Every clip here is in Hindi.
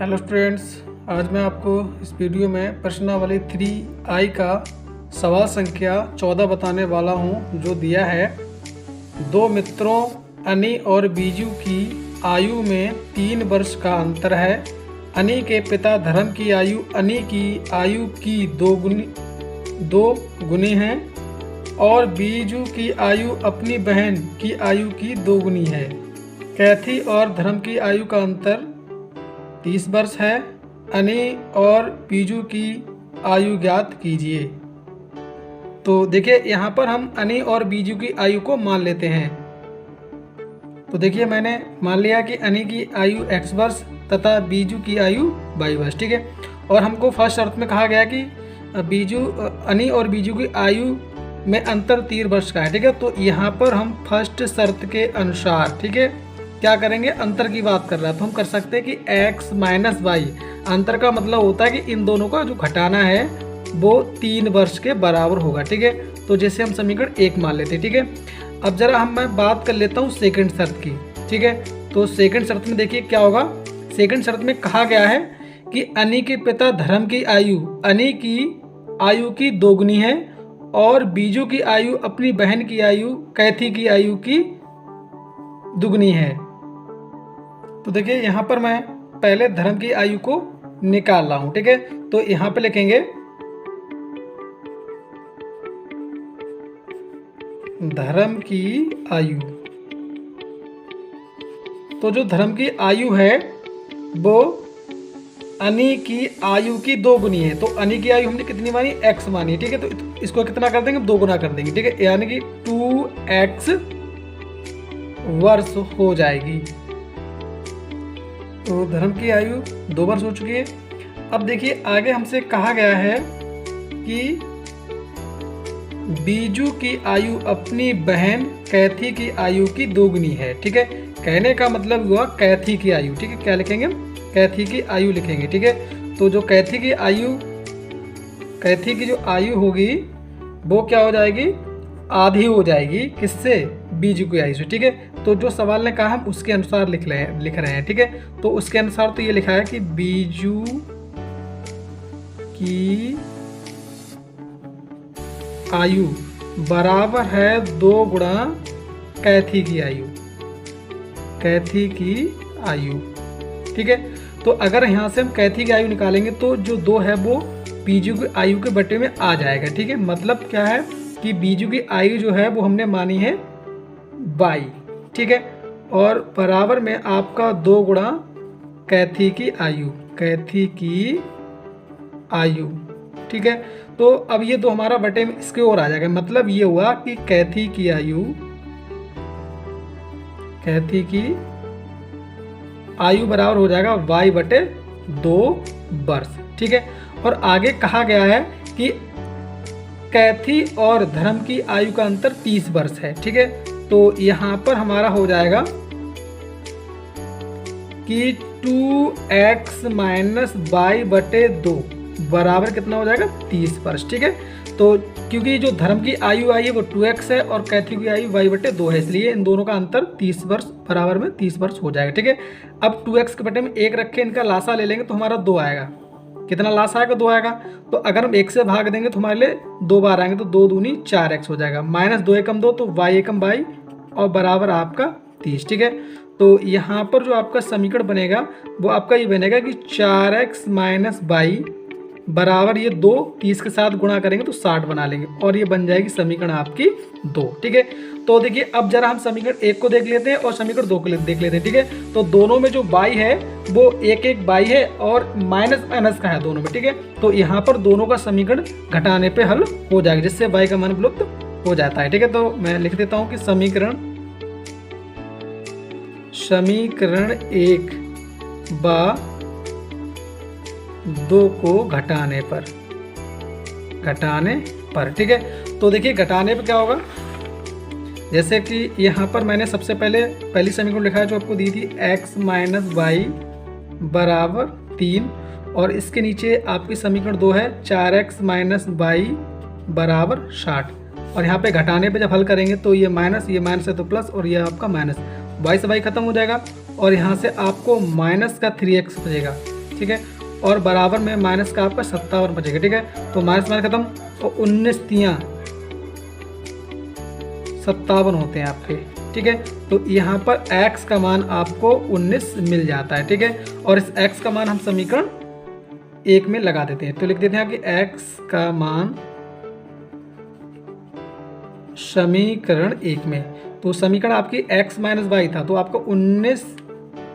हेलो स्टूडेंट्स, आज मैं आपको इस वीडियो में प्रश्नावली 3I का सवाल संख्या 14 बताने वाला हूं, जो दिया है। दो मित्रों अनी और बीजू की आयु में 3 वर्ष का अंतर है। अनी के पिता धर्म की आयु अनी की आयु की दो गुनी है और बीजू की आयु अपनी बहन की आयु की 2 गुनी है। कैथी और धर्म की आयु का अंतर 30 वर्ष है। अनी और बीजू की आयु ज्ञात कीजिए। तो देखिए, यहाँ पर हम अनी और बीजू की आयु को मान लेते हैं। तो देखिए, मैंने मान लिया कि अनी की आयु x वर्ष तथा बीजू की आयु y वर्ष, ठीक है। और हमको फर्स्ट शर्त में कहा गया कि अनी और बीजू की आयु में अंतर 3 वर्ष का है, ठीक है। तो यहाँ पर हम फर्स्ट शर्त के अनुसार, ठीक है, क्या करेंगे, अंतर की बात कर रहा है तो हम कर सकते हैं कि x माइनस वाई। अंतर का मतलब होता है कि इन दोनों का जो घटाना है वो 3 वर्ष के बराबर होगा, ठीक है। तो जैसे हम समीकरण 1 मान लेते हैं, ठीक है। अब जरा मैं बात कर लेता हूँ सेकंड शर्त की, ठीक है। तो सेकंड शर्त में देखिए क्या होगा। सेकंड शर्त में कहा गया है कि अनी के पिता धर्म की आयु अनी की आयु की 2 गुनी है और बीजू की आयु अपनी बहन की आयु कैथी की आयु की 2 गुनी है। तो देखिए, यहाँ पर मैं पहले धर्म की आयु को निकाल रहा हूं, ठीक है। तो यहाँ पे लिखेंगे धर्म की आयु। तो जो धर्म की आयु है वो अनी की आयु की 2 गुनी है। तो अनी की आयु हमने कितनी मानी, x मानी, ठीक है। तो इसको कितना कर देंगे, 2 गुना कर देंगे, ठीक है। यानी कि 2x वर्ष हो जाएगी। तो धर्म की आयु 2 वर्ष हो चुकी है। अब देखिए, आगे हमसे कहा गया है कि बीजू की आयु अपनी बहन कैथी की आयु की 2 गुनी है, ठीक है। कहने का मतलब हुआ कैथी की आयु, ठीक है। क्या लिखेंगे, कैथी की आयु लिखेंगे, ठीक है। तो जो कैथी की जो आयु होगी वो क्या हो जाएगी, आधी हो जाएगी, किससे, बीजू की आयु से, ठीक है। तो जो सवाल ने कहा हम उसके अनुसार लिख रहे हैं, ठीक है। तो उसके अनुसार तो ये लिखा है कि बीजू की आयु बराबर है 2 गुणा कैथी की आयु, कैथी की आयु, ठीक है। तो अगर यहाँ से हम कैथी की आयु निकालेंगे तो जो 2 है वो बीजू की आयु के बटे में आ जाएगा, ठीक है। मतलब क्या है कि बीजू की आयु जो है वो हमने मानी है y, ठीक है। और बराबर में आपका 2 गुणा कैथी की आयु, कैथी की आयु, ठीक है। तो अब ये 2 हमारा बटे में इसके ओर आ जाएगा। मतलब ये हुआ कि कैथी की आयु बराबर हो जाएगा y बटे 2 वर्ष, ठीक है। और आगे कहा गया है कि कैथी और धर्म की आयु का अंतर 30 वर्ष है, ठीक है। तो यहाँ पर हमारा हो जाएगा कि 2x माइनस वाई बटे 2 बराबर कितना हो जाएगा, 30 वर्ष, ठीक है। तो क्योंकि जो धर्म की आयु आई है वो 2x है और कैथी की आयु y बटे 2 है, इसलिए इन दोनों का अंतर 30 वर्ष बराबर में 30 वर्ष हो जाएगा, ठीक है। अब 2x के बटे में 1 रख के इनका लासा ले लेंगे तो हमारा 2 आएगा। कितना लासा आएगा, 2 आएगा। तो अगर हम 1 से भाग देंगे तो हमारे लिए 2 बार आएंगे, तो 2 दूनी 4x हो जाएगा। माइनस 2 एकम 2 तो y एकम y और बराबर आपका 30, ठीक है। तो यहाँ पर जो आपका समीकरण बनेगा वो आपका ये बनेगा कि 4x माइनस वाई बराबर ये 2 30 के साथ गुणा करेंगे तो 60 बना लेंगे और ये बन जाएगी समीकरण आपकी 2, ठीक है। तो देखिए, अब जरा हम समीकरण 1 को देख लेते हैं और समीकरण 2 को देख लेते हैं, ठीक है। तो दोनों में जो y है वो 1 y है और माइनस माइनस का है दोनों में, ठीक है। तो यहाँ पर दोनों का समीकरण घटाने पे हल हो जाएगा, जिससे y का मान विलुप्त हो जाता है, ठीक है। तो मैं लिख देता हूँ कि समीकरण 1 बा 2 को घटाने पर, ठीक है। तो देखिए, घटाने पर क्या होगा, जैसे कि यहाँ पर मैंने सबसे पहली समीकरण लिखा है जो आपको दी थी, x माइनस वाई बराबर 3 और इसके नीचे आपकी समीकरण 2 है 4x माइनस वाई बराबर 60 और यहाँ पे घटाने पे जब हल करेंगे तो ये माइनस है तो प्लस और ये आपका माइनस, y से y खत्म हो जाएगा और यहाँ से आपको माइनस का 3x बचेगा। ठीक है, और बराबर में माइनस का आपका 57 बचेगा। ठीक है, तो माइनस माइनस खत्म, और 19 तियाँ 57 होते हैं आपके। ठीक है, तो यहाँ पर x का मान आपको 19 मिल जाता है। ठीक है, और इस x का मान हम समीकरण 1 में लगा देते हैं। तो लिख देते हैं कि x का मान समीकरण 1 में, तो समीकरण आपकी x माइनस वाई था, तो आपका 19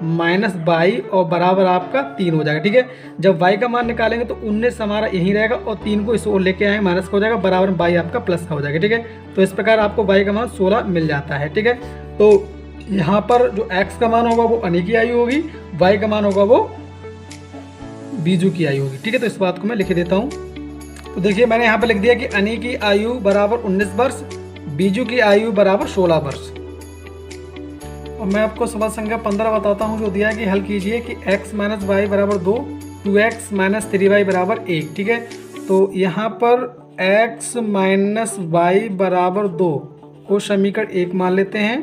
माइनस वाई और बराबर आपका 3 हो जाएगा। ठीक है, जब y का मान निकालेंगे तो 19 हमारा यहीं रहेगा और 3 को इस ओर लेके आए माइनस का हो जाएगा, बराबर में y आपका प्लस का हो जाएगा। ठीक है, तो इस प्रकार आपको y का मान 16 मिल जाता है। ठीक है, तो यहाँ पर जो x का मान होगा वो अनी की आयु होगी, y का मान होगा वो बीजू की आयु होगी। ठीक है, तो इस बात को मैं लिख देता हूँ। तो देखिए मैंने यहाँ पर लिख दिया कि अनी की आयु बराबर 19 वर्ष, बीजू की आयु बराबर 16 वर्ष। और मैं आपको सवाल संख्या 15 बताता हूँ जो दिया है कि हल कीजिए कि x माइनस वाई बराबर 2, 2x माइनस 3y बराबर 1। ठीक है, तो यहाँ पर x माइनस वाई बराबर 2 को समीकरण 1 मान लेते हैं,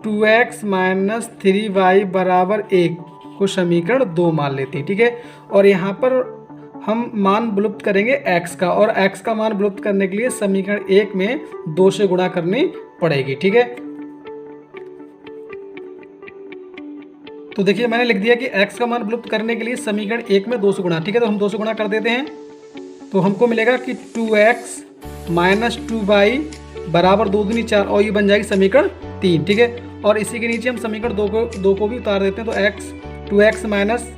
2x माइनस 3y बराबर 1 को समीकरण 2 मान लेते हैं। ठीक है, और यहाँ पर हम मान विलुप्त करेंगे x का, और x का मान विलुप्त करने के लिए समीकरण 1 में 2 से गुणा करनी पड़ेगी। ठीक है, तो देखिए मैंने लिख दिया कि x का मान विलुप्त करने के लिए समीकरण 1 में 2 से गुणा। ठीक है, तो हम 2 से गुणा कर देते हैं, तो हमको मिलेगा कि 2x माइनस 2y बराबर 2 दूनी 4, और ये बन जाएगी समीकरण 3। ठीक है, और इसी के नीचे हम समीकरण 2 को भी उतार देते हैं, तो 2x माइनस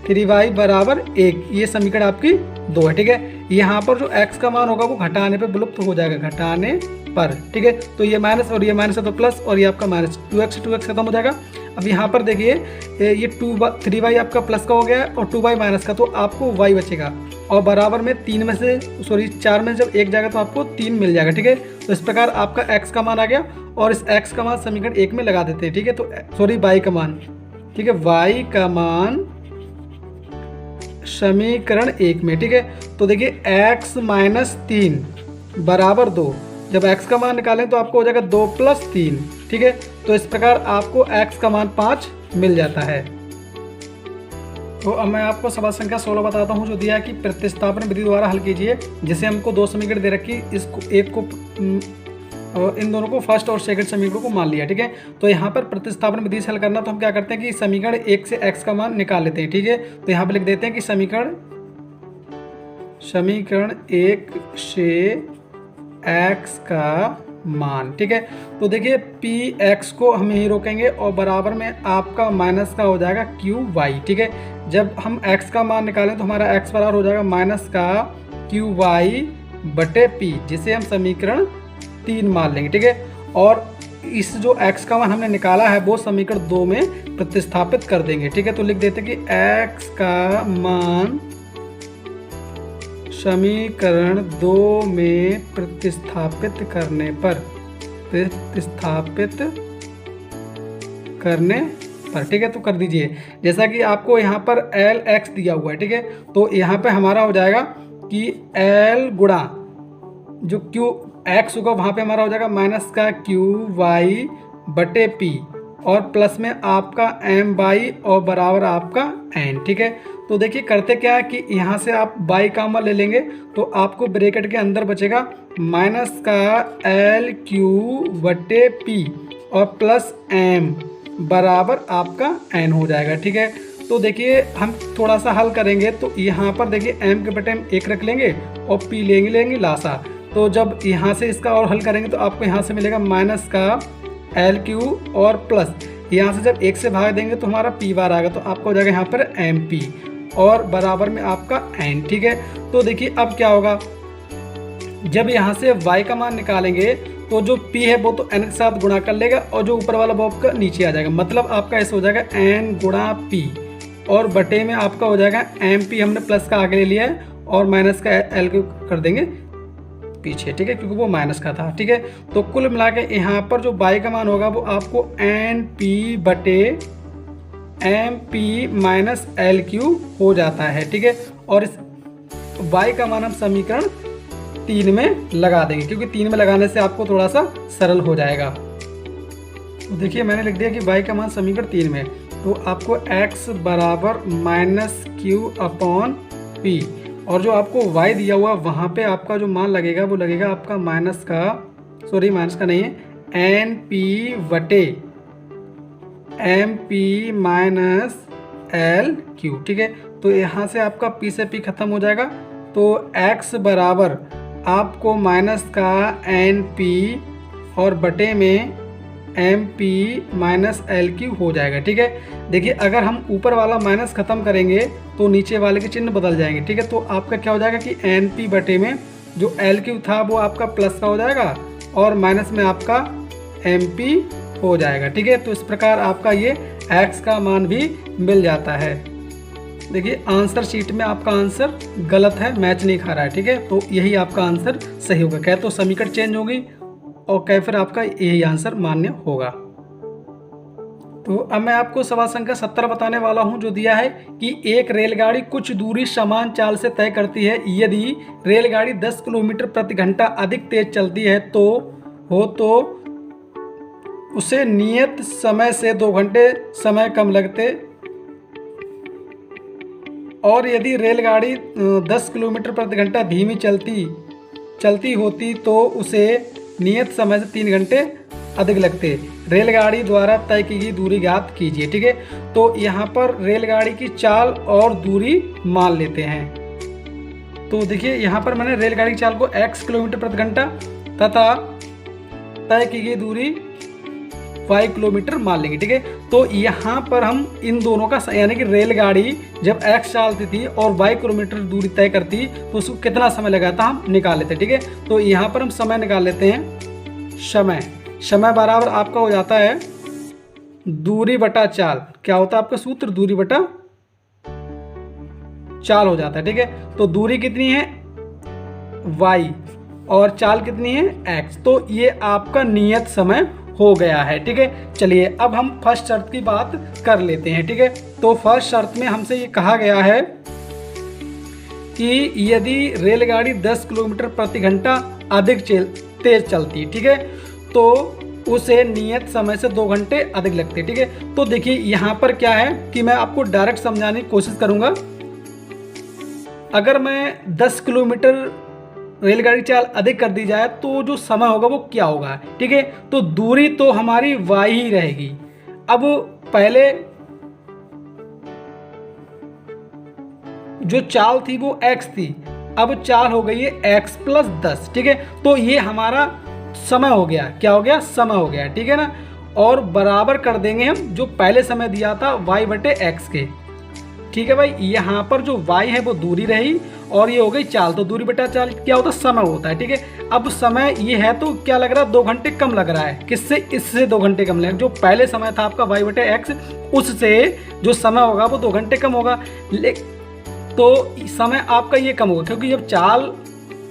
3y बराबर 1, ये समीकरण आपकी 2 है। ठीक है, यहाँ पर जो x का मान होगा वो घटाने पर विलुप्त हो जाएगा, घटाने पर। ठीक है, तो ये माइनस और ये माइनस है तो प्लस, और ये आपका माइनस 2x खत्म हो जाएगा। अब यहाँ पर देखिए ये 3y आपका प्लस का हो गया और 2y माइनस का, तो आपको y बचेगा, और बराबर में 4 में जब 1 जाएगा तो आपको 3 मिल जाएगा। ठीक है, तो इस प्रकार आपका x का मान आ गया, और इस x का मान समीकरण 1 में लगा देते हैं। ठीक है, तो y का मान, ठीक है, y का मान समीकरण 1 में। ठीक है, तो देखिए x माइनस 3 बराबर 2, जब x का मान निकालें तो आपको हो जाएगा 2 प्लस 3। ठीक है, तो इस प्रकार आपको x का मान 5 मिल जाता है। तो अब मैं आपको सवाल संख्या 16 बताता हूँ जो दिया है कि प्रतिस्थापन विधि द्वारा हल कीजिए, जिसे हमको 2 समीकरण दे रखी, इसको एक को इन दोनों को फर्स्ट और सेकंड समीकरण को मान लिया। ठीक है, तो यहाँ पर प्रतिस्थापन विधि से हल करना, तो हम क्या करते हैं कि समीकरण 1 से x का मान निकाल लेते हैं। ठीक है, तो यहाँ पर लिख देते हैं कि समीकरण 1 से x का मान। ठीक है, तो देखिए px को हम यहीं रोकेंगे और बराबर में आपका माइनस का हो जाएगा qy। ठीक है, जब हम x का मान निकालें तो हमारा x बराबर हो जाएगा माइनस का qy बटे p, जिसे हम समीकरण 3 मान लेंगे। ठीक है, और इस जो x का मान हमने निकाला है वो समीकरण 2 में प्रतिस्थापित कर देंगे। ठीक है, तो लिख देते हैं कि x का मान समीकरण 2 में प्रतिस्थापित करने पर ठीक है, तो कर दीजिए जैसा कि आपको यहाँ पर lx दिया हुआ है। ठीक है, तो यहाँ पे हमारा हो जाएगा कि l गुणा जो x होगा वहाँ पे हमारा हो जाएगा माइनस का qy बटे p, और प्लस में आपका my और बराबर आपका n। ठीक है, तो देखिए करते क्या है कि यहाँ से आप y का मान ले लेंगे तो आपको ब्रैकेट के अंदर बचेगा माइनस का LQ बटे p और प्लस m बराबर आपका n हो जाएगा। ठीक है, तो देखिए हम थोड़ा सा हल करेंगे तो यहाँ पर देखिए m के बटे हम 1 रख लेंगे और p लेंगे लासा, तो जब यहाँ से इसका और हल करेंगे तो आपको यहाँ से मिलेगा माइनस का LQ और प्लस यहाँ से जब 1 से भाग देंगे तो हमारा p बार आएगा, तो आपको हो जाएगा यहाँ पर MP और बराबर में आपका n। ठीक है, तो देखिए अब क्या होगा, जब यहाँ से y का मान निकालेंगे तो जो p है वो तो n के साथ गुणा कर लेगा और जो ऊपर वाला बॉब का नीचे आ जाएगा, मतलब आपका ऐसा हो जाएगा n गुणा p और बटे में आपका हो जाएगा MP, हमने प्लस का आगे ले लिया है और माइनस का L कर देंगे पीछे। ठीक है, क्योंकि वो माइनस का था। ठीक है, तो कुल मिला के यहाँ पर जो y का मान होगा वो आपको NP बटे MP माइनस LQ हो जाता है। ठीक है, और इस y का मान हम समीकरण 3 में लगा देंगे, क्योंकि 3 में लगाने से आपको थोड़ा सा सरल हो जाएगा। तो देखिए मैंने लिख दिया कि y का मान समीकरण 3 में, तो आपको x बराबर माइनस क्यू अपॉन पी, और जो आपको y दिया हुआ वहाँ पे आपका जो मान लगेगा वो लगेगा आपका माइनस का नहीं है, एन पी वटे M P minus L Q. ठीक है, तो यहाँ से आपका p से p खत्म हो जाएगा, तो x बराबर आपको माइनस का एन पी और बटे में M P minus L Q हो जाएगा। ठीक है, देखिए अगर हम ऊपर वाला माइनस ख़त्म करेंगे तो नीचे वाले के चिन्ह बदल जाएंगे। ठीक है, तो आपका क्या हो जाएगा कि एन पी बटे में जो एल क्यू था वो आपका प्लस का हो जाएगा और माइनस में आपका एम पी हो जाएगा। ठीक है, तो इस प्रकार आपका ये x का मान भी मिल जाता है। देखिए आंसर शीट में आपका आंसर गलत है, मैच नहीं खा रहा है। ठीक है, तो यही आपका आंसर सही होगा। क्या तो समीकरण चेंज होगी और क्या फिर आपका यही आंसर मान्य होगा। तो अब मैं आपको सवाल संख्या 70 बताने वाला हूं, जो दिया है कि एक रेलगाड़ी कुछ दूरी समान चाल से तय करती है। यदि रेलगाड़ी 10 किलोमीटर प्रति घंटा अधिक तेज चलती है तो उसे नियत समय से 2 घंटे समय कम लगते, और यदि रेलगाड़ी 10 किलोमीटर प्रति घंटा धीमी चलती होती तो उसे नियत समय से 3 घंटे अधिक लगते। रेलगाड़ी द्वारा तय की गई दूरी ज्ञात कीजिए। ठीक है, तो यहाँ पर रेलगाड़ी की चाल और दूरी मान लेते हैं। तो देखिए यहाँ पर मैंने रेलगाड़ी की चाल को x किलोमीटर प्रति घंटा तथा तय की गई दूरी y किलोमीटर मान लेंगे। ठीक है, तो यहाँ पर हम इन दोनों का यानी कि रेलगाड़ी जब x चलती थी और y किलोमीटर दूरी तय करती तो उसको कितना समय लगा था हम निकाल लेते। ठीक है, तो यहाँ पर हम समय निकाल लेते हैं। समय बराबर आपका हो जाता है दूरी बटा चाल। क्या होता है आपका सूत्र? दूरी बटा चाल हो जाता है। ठीक है, तो दूरी कितनी है y और चाल कितनी है x, तो ये आपका नियत समय हो गया है। ठीक है, चलिए अब हम फर्स्ट शर्त की बात कर लेते हैं। ठीक है, तो फर्स्ट शर्त में हमसे ये कहा गया है कि यदि रेलगाड़ी 10 किलोमीटर प्रति घंटा अधिक तेज चलती, ठीक है, तो उसे नियत समय से 2 घंटे अधिक लगते। ठीक है, तो देखिए यहाँ पर क्या है कि मैं आपको डायरेक्ट समझाने की कोशिश करूंगा। अगर मैं 10 किलोमीटर रेलगाड़ी चाल अधिक कर दी जाए तो जो समय होगा वो क्या होगा। ठीक है, तो दूरी तो हमारी y ही रहेगी। अब पहले जो चाल थी वो x थी, अब चाल हो गई है x प्लस 10। ठीक है, तो ये हमारा समय हो गया। क्या हो गया? समय हो गया। ठीक है ना, और बराबर कर देंगे हम जो पहले समय दिया था y बटे x के। ठीक है भाई, यहाँ पर जो y है वो दूरी रही और ये हो गई चाल, तो दूरी बटा चाल क्या होता है? समय होता है। ठीक है, अब समय ये है तो क्या लग रहा है? 2 घंटे कम लग रहा है। किससे? इससे 2 घंटे कम लग, जो पहले समय था आपका y बटे x, उससे जो समय होगा वो 2 घंटे कम होगा। तो समय आपका ये कम होगा, क्योंकि जब चाल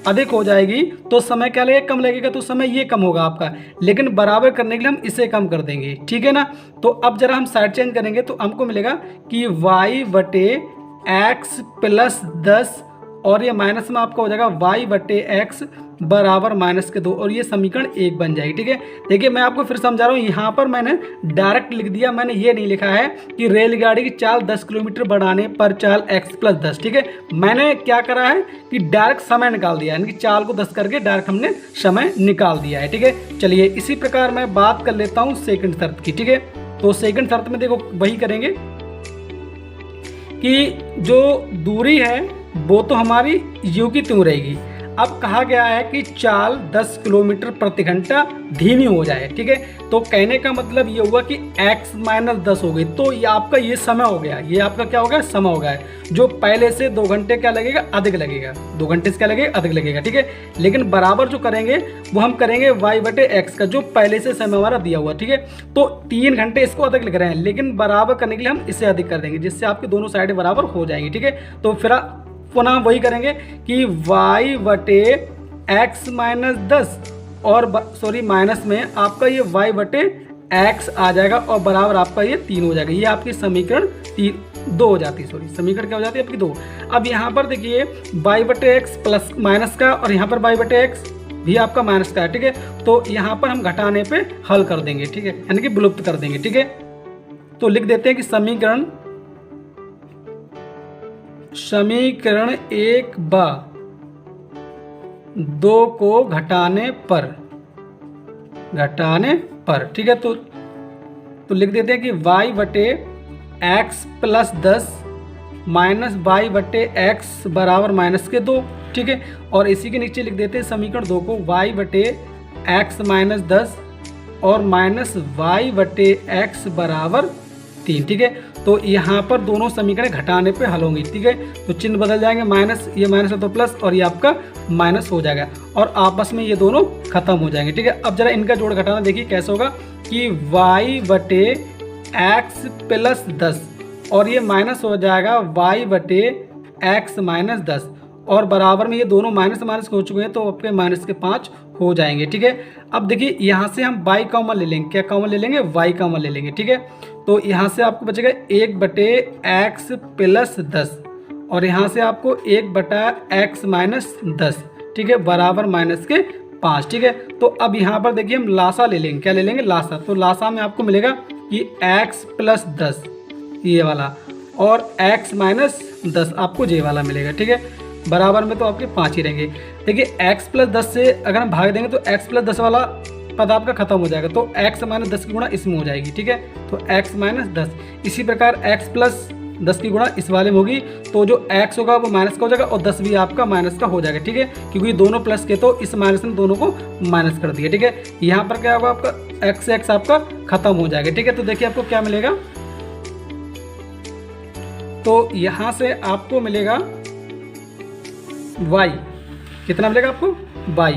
अधिक हो जाएगी तो समय क्या लगेगा? कम लगेगा, तो समय ये कम होगा आपका। लेकिन बराबर करने के लिए हम इसे कम कर देंगे। ठीक है ना, तो अब जरा हम साइड चेंज करेंगे तो हमको मिलेगा कि y बटे x प्लस 10 और ये माइनस में आपका हो जाएगा y बटे x बराबर माइनस के 2, और ये समीकरण 1 बन जाएगी। ठीक है, देखिए मैं आपको फिर समझा रहा हूँ। यहाँ पर मैंने डायरेक्ट लिख दिया, मैंने ये नहीं लिखा है कि रेलगाड़ी की चाल 10 किलोमीटर बढ़ाने पर चाल x प्लस 10। ठीक है, मैंने क्या करा है कि डायरेक्ट समय निकाल दिया, यानी कि चाल को 10 करके डायरेक्ट हमने समय निकाल दिया है। ठीक है, चलिए इसी प्रकार मैं बात कर लेता हूँ सेकंड शर्त की। ठीक है, तो सेकंड शर्त में देखो वही करेंगे कि जो दूरी है वो तो हमारी यूं की त्यों रहेगी। अब कहा गया है कि चाल 10 किलोमीटर प्रति घंटा धीमी हो जाए। ठीक है, तो कहने का मतलब ये हुआ कि x माइनस 10 हो गई, तो ये आपका ये समय हो गया। ये आपका क्या हो गया? समय हो गया, जो पहले से 2 घंटे क्या लगेगा? अधिक लगेगा। 2 घंटे से क्या लगेगा? अधिक लगेगा। ठीक है, लेकिन बराबर जो करेंगे वो हम करेंगे y बटे x का, जो पहले से समय हमारा दिया हुआ। ठीक है, तो 3 घंटे इसको अधिक लग रहे हैं, लेकिन बराबर करने के लिए हम इसे अधिक कर देंगे, जिससे आपकी दोनों साइडें बराबर हो जाएंगी। ठीक है, तो फिर पुनः वही करेंगे कि y बटे x माइनस 10 और माइनस में आपका ये y बटे x आ जाएगा और बराबर आपका ये 3 हो जाएगा। ये आपकी समीकरण 2 हो जाती है। समीकरण क्या हो जाती है आपकी 2। अब यहाँ पर देखिए y बटे x प्लस माइनस का, और यहाँ पर y बटे x भी आपका माइनस का है। ठीक है, तो यहाँ पर हम घटाने पे हल कर देंगे। ठीक है, यानी कि विलुप्त कर देंगे। ठीक है, तो लिख देते हैं कि समीकरण 1 व 2 को घटाने पर, ठीक है। तो लिख देते हैं कि y बटे एक्स प्लस 10 माइनस वाई बटे एक्स बराबर माइनस के 2, ठीक है। और इसी के नीचे लिख देते हैं समीकरण 2 को y बटे एक्स माइनस 10 और माइनस वाई बटे एक्स बराबर 3, ठीक है। तो यहाँ पर दोनों समीकरण घटाने पे हल होंगी, ठीक है। तो चिन्ह बदल जाएंगे, माइनस ये माइनस है तो प्लस, और ये आपका माइनस हो जाएगा और आपस में ये दोनों खत्म हो जाएंगे, ठीक है। अब जरा इनका जोड़ घटाना देखिए कैसे होगा कि y बटे एक्स प्लस 10 और ये माइनस हो जाएगा y बटे एक्स माइनस 10 और बराबर में ये दोनों माइनस माइनस हो चुके हैं तो आपके माइनस के 5 हो जाएंगे, ठीक है। अब देखिए यहाँ से हम y कॉमन ले लेंगे, क्या कॉमन ले लेंगे, y कॉमन ले लेंगे, ठीक है। तो यहाँ से आपको बचेगा 1 बटे एक्स प्लस 10 और यहाँ से आपको 1 बटा एक्स माइनस 10, ठीक है, बराबर माइनस के 5, ठीक है। तो अब यहाँ पर देखिए हम लासा ले लेंगे, क्या ले लेंगे, लासा। तो लासा में आपको मिलेगा कि एक्स प्लस 10 ये वाला और एक्स माइनस 10 आपको ये वाला मिलेगा, ठीक है। बराबर में तो आपके 5 ही रहेंगे। देखिए x प्लस 10 से अगर हम भाग देंगे तो x प्लस 10 वाला पद आपका खत्म हो जाएगा, तो x माइनस 10 की गुणा इसमें हो जाएगी, ठीक है। तो x माइनस 10, इसी प्रकार x प्लस 10 की गुणा इस वाले में होगी, तो जो x होगा वो माइनस का हो जाएगा और 10 भी आपका माइनस का हो जाएगा, ठीक है, क्योंकि दोनों प्लस के तो इस माइनस ने दोनों को माइनस कर दिया, ठीक है। यहाँ पर क्या होगा आपका x आपका खत्म हो जाएगा, ठीक है। तो देखिए आपको क्या मिलेगा, तो यहाँ से आपको मिलेगा y, कितना मिलेगा आपको y,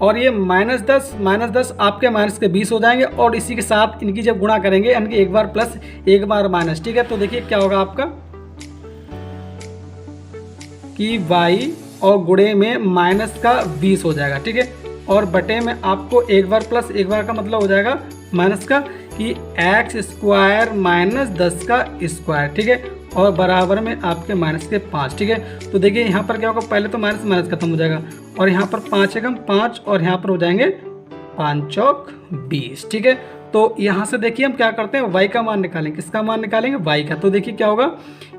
और ये माइनस 10 आपके माइनस के 20 हो जाएंगे और इसी के साथ इनकी जब गुणा करेंगे यानी कि एक बार प्लस एक बार माइनस, ठीक है। तो देखिए क्या होगा आपका कि y और गुणे में माइनस का 20 हो जाएगा, ठीक है, और बटे में आपको एक बार प्लस एक बार का मतलब हो जाएगा माइनस का कि एक्स स्क्वायर माइनस 10 का स्क्वायर, ठीक है, और बराबर में आपके माइनस के 5, ठीक है। तो देखिए यहाँ पर क्या होगा, पहले तो माइनस माइनस खत्म हो जाएगा और यहाँ पर 5 एकम 5 और यहाँ पर हो जाएंगे 5 चौक 20, ठीक है। तो यहाँ से देखिए हम क्या करते हैं, y का मान निकालेंगे, किसका मान निकालेंगे, y का। तो देखिए क्या होगा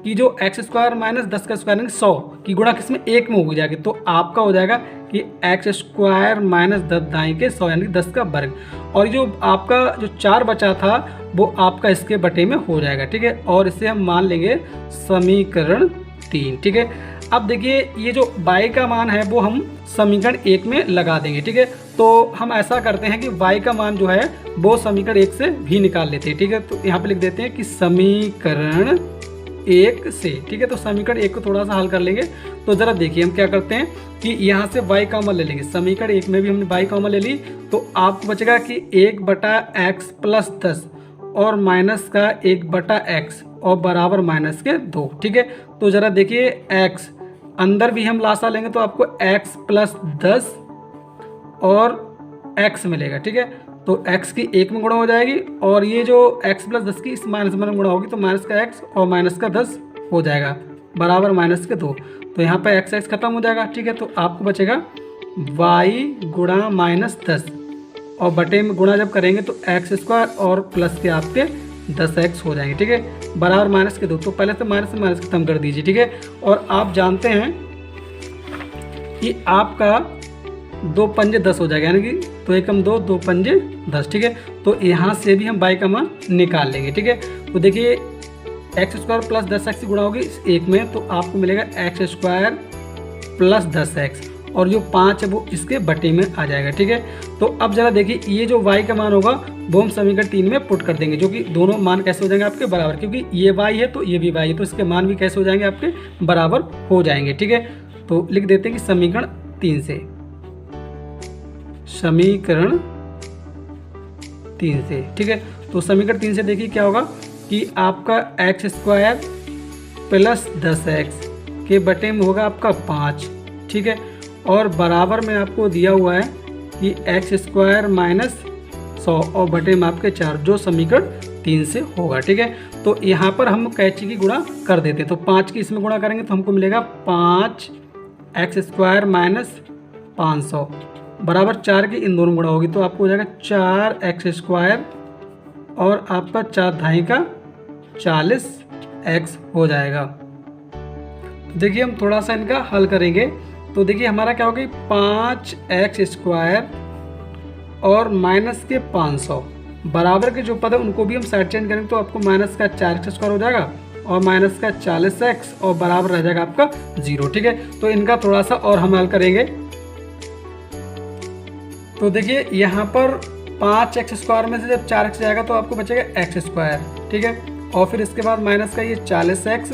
कि जो एक्स स्क्वायर माइनस 10 का स्क्वायर यानी 100 की गुणा किसमें, एक में हो जाएगी, तो आपका हो जाएगा कि एक्स स्क्वायर माइनस 10 दाएं के 100 यानी 10 का वर्ग, और जो आपका जो 4 बचा था वो आपका इसके बटे में हो जाएगा, ठीक है। और इसे हम मान लेंगे समीकरण 3, ठीक है। अब देखिए ये जो y का मान है वो हम समीकरण 1 में लगा देंगे, ठीक है। तो हम ऐसा करते हैं कि y का मान जो है वो समीकरण 1 से भी निकाल लेते हैं, ठीक है। तो यहाँ पे लिख देते हैं कि समीकरण 1 से, ठीक है। तो समीकरण 1 को थोड़ा सा हल कर लेंगे। तो ज़रा देखिए हम क्या करते हैं कि यहाँ से y कॉमन ले लेंगे, समीकरण 1 में भी हमने y कॉमन ले ली, तो आपको बचेगा कि 1 बटा एक्स प्लस 10 और माइनस का 1 बटा एक्स और बराबर माइनस के 2, ठीक है। तो ज़रा देखिए x अंदर भी हम लासा लेंगे तो आपको x प्लस 10 और x मिलेगा, ठीक है। तो x की 1 में गुणा हो जाएगी और ये जो x प्लस 10 की इस माइनस में गुणा होगी तो माइनस का x और माइनस का 10 हो जाएगा बराबर माइनस के 2। तो यहाँ पर x खत्म हो जाएगा, ठीक है। तो आपको बचेगा y गुणा माइनस 10 और बटे में गुणा जब करेंगे तो एक्स स्क्वायर और प्लस के आपके 10x हो जाएंगे, ठीक है, बराबर माइनस के 2। तो पहले तो माइनस से माइनस खत्म कर दीजिए, ठीक है। और आप जानते हैं कि आपका 2 पंजे 10 हो जाएगा, यानी कि 2 एकम 2 2 पंजे 10, ठीक है। तो यहाँ से भी हम y का मान निकाल लेंगे, ठीक है। तो देखिए एक्स स्क्वायर प्लस 10x की गुणा होगी इस 1 में, तो आपको मिलेगा एक्स स्क्वायर प्लस 10x और जो 5 है वो इसके बटे में आ जाएगा, ठीक है। तो अब जरा देखिए ये जो y का मान होगा वो हम समीकरण 3 में पुट कर देंगे, जो कि दोनों मान कैसे हो जाएंगे आपके बराबर, क्योंकि ये y है तो ये भी y है, तो इसके मान भी कैसे हो जाएंगे आपके बराबर हो जाएंगे, ठीक है। तो लिख देते हैं कि समीकरण 3 से, समीकरण 3 से, ठीक है। तो समीकरण 3 से देखिए क्या होगा कि आपका एक्स स्क्वायर प्लस 10x के बटे में होगा आपका 5, ठीक है, और बराबर में आपको दिया हुआ है कि एक्स स्क्वायर माइनस 100 और बटे में आपके 4, जो समीकरण 3 से होगा, ठीक है। तो यहाँ पर हम कैची की गुणा कर देते हैं, तो 5 की इसमें गुणा करेंगे तो हमको मिलेगा 5 एक्स स्क्वायर माइनस 500 बराबर 4 की इन दोनों गुणा होगी तो आपको हो जाएगा 4 एक्स स्क्वायर और आपका 4 धाई का 40x हो जाएगा। देखिए हम थोड़ा सा इनका हल करेंगे तो देखिए हमारा क्या होगा, 5x² और माइनस के 500 बराबर के जो पद है उनको भी हम साइड चेंज करेंगे तो आपको माइनस का 4x² हो जाएगा और माइनस का 40x और बराबर रह जाएगा आपका 0। ठीक है, तो इनका थोड़ा सा और हम हल करेंगे। तो देखिए यहाँ पर 5x² में से जब 4x जाएगा तो आपको बचेगा x²। ठीक है, और फिर इसके बाद माइनस का ये 40x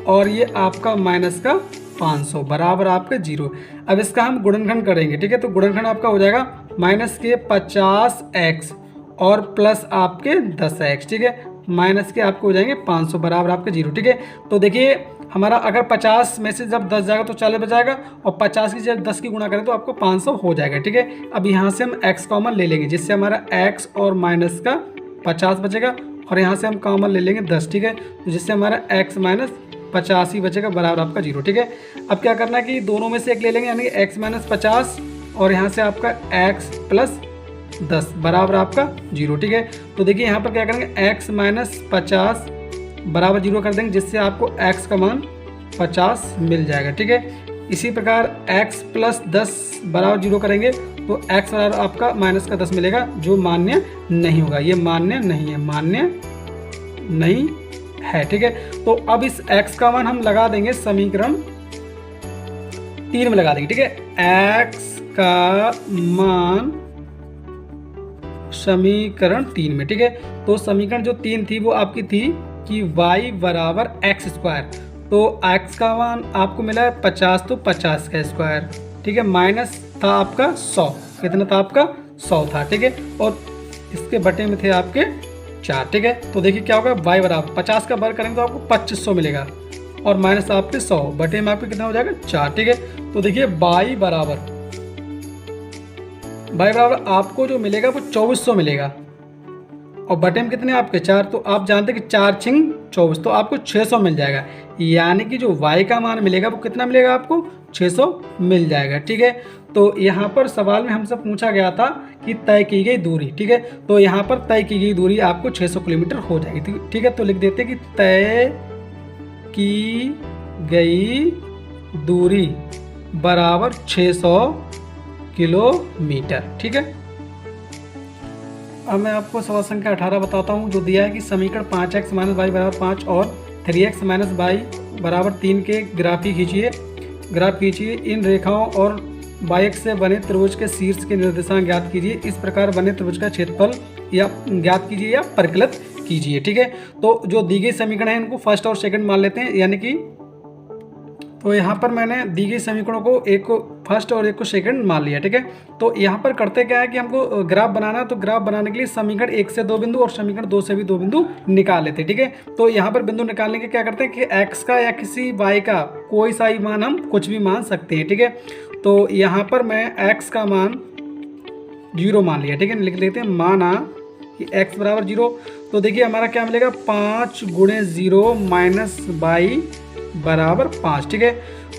और ये आपका माइनस का 500 बराबर आपका 0। अब इसका हम गुणनखंड करेंगे। ठीक है, तो गुणनखंड आपका हो जाएगा माइनस के 50x और प्लस आपके 10x। ठीक है, माइनस के आपको हो जाएंगे 500 बराबर आपके 0। ठीक है, तो देखिए हमारा अगर 50 में से जब 10 जाएगा तो 40 बचाएगा और 50 की जब 10 की गुणा करें तो आपको 500 हो जाएगा। ठीक है, अब यहाँ से हम x कॉमन ले लेंगे जिससे हमारा x और माइनस का 50 बचेगा और यहाँ से हम कॉमन ले लेंगे 10। ठीक है, तो जिससे हमारा x माइनस 50 ही बचेगा बराबर आपका 0। ठीक है, अब क्या करना है कि दोनों में से एक ले लेंगे यानी x माइनस 50 और यहाँ से आपका x प्लस 10 बराबर आपका 0। ठीक है, तो देखिए यहाँ पर क्या करेंगे x माइनस 50 बराबर 0 कर देंगे जिससे आपको x का मान 50 मिल जाएगा। ठीक है, इसी प्रकार x प्लस 10 बराबर 0 करेंगे तो x बराबर आपका माइनस का 10 मिलेगा जो मान्य नहीं होगा, ये मान्य नहीं है, मान्य नहीं है। ठीक है, तो अब इस x का मान हम लगा देंगे समीकरण 3 में लगा देंगे। ठीक है, x का मान समीकरण 3 में। ठीक है, तो समीकरण जो 3 थी वो आपकी थी कि y बराबर x²। तो x का मान आपको मिला है 50 तो 50 का स्क्वायर। ठीक है, माइनस था आपका 100, कितना था आपका 100 था। ठीक है, और इसके बटे में थे आपके 4। ठीक है, तो देखिए क्या होगा, y बराबर 50 का वर्ग करेंगे तो आपको 2500 मिलेगा और माइनस आपके 100 बटे में आपके कितना हो जाएगा 4। ठीक है, तो देखिए y बराबर आपको जो मिलेगा वो 2400 मिलेगा और बटे में कितने आपके 4, तो आप जानते हैं कि 4 छिंग 24 तो आपको 600 मिल जाएगा। यानी कि जो y का मान मिलेगा वो कितना मिलेगा आपको 600 मिल जाएगा। ठीक है, तो यहाँ पर सवाल में हमसे पूछा गया था कि तय की गई दूरी। ठीक है, तो यहाँ पर तय की गई दूरी आपको 600 किलोमीटर हो जाएगी। ठीक है, तो लिख देते हैं कि तय की गई दूरी बराबर 600 किलोमीटर। ठीक है, अब मैं आपको सवाल संख्या 18 बताता हूँ जो दिया है कि समीकरण 5x माइनस वाई बराबर 5 और 3x माइनस वाई बराबर 3 के ग्राफ खींचिए। इन रेखाओं और बायक्स से बने त्रिभुज के शीर्ष के निर्देशांक ज्ञात कीजिए। इस प्रकार बने त्रिभुज का क्षेत्रफल या ज्ञात कीजिए या परिकलित कीजिए। ठीक है, तो जो दी गई समीकरण है इनको फर्स्ट और सेकंड मान लेते हैं, यानी कि तो यहाँ पर मैंने दी गई समीकरणों को एक को फर्स्ट और एक को सेकंड मान लिया। ठीक है, तो यहाँ पर करते क्या है कि हमको ग्राफ बनाना है, तो ग्राफ बनाने के लिए समीकरण 1 से 2 बिंदु और समीकरण 2 से भी 2 बिंदु निकाल लेते हैं। ठीक है, तो यहाँ पर बिंदु निकालने के क्या करते हैं कि x का या किसी y का कोई सा ही मान हम कुछ भी मान सकते हैं। ठीक है, तो यहाँ पर मैं x का मान 0 मान लिया। ठीक है, लिख लेते हैं माना कि x बराबर 0। तो देखिए हमारा क्या मिलेगा 5 गुणे 0 माइनस y बराबर 5। ठीक है,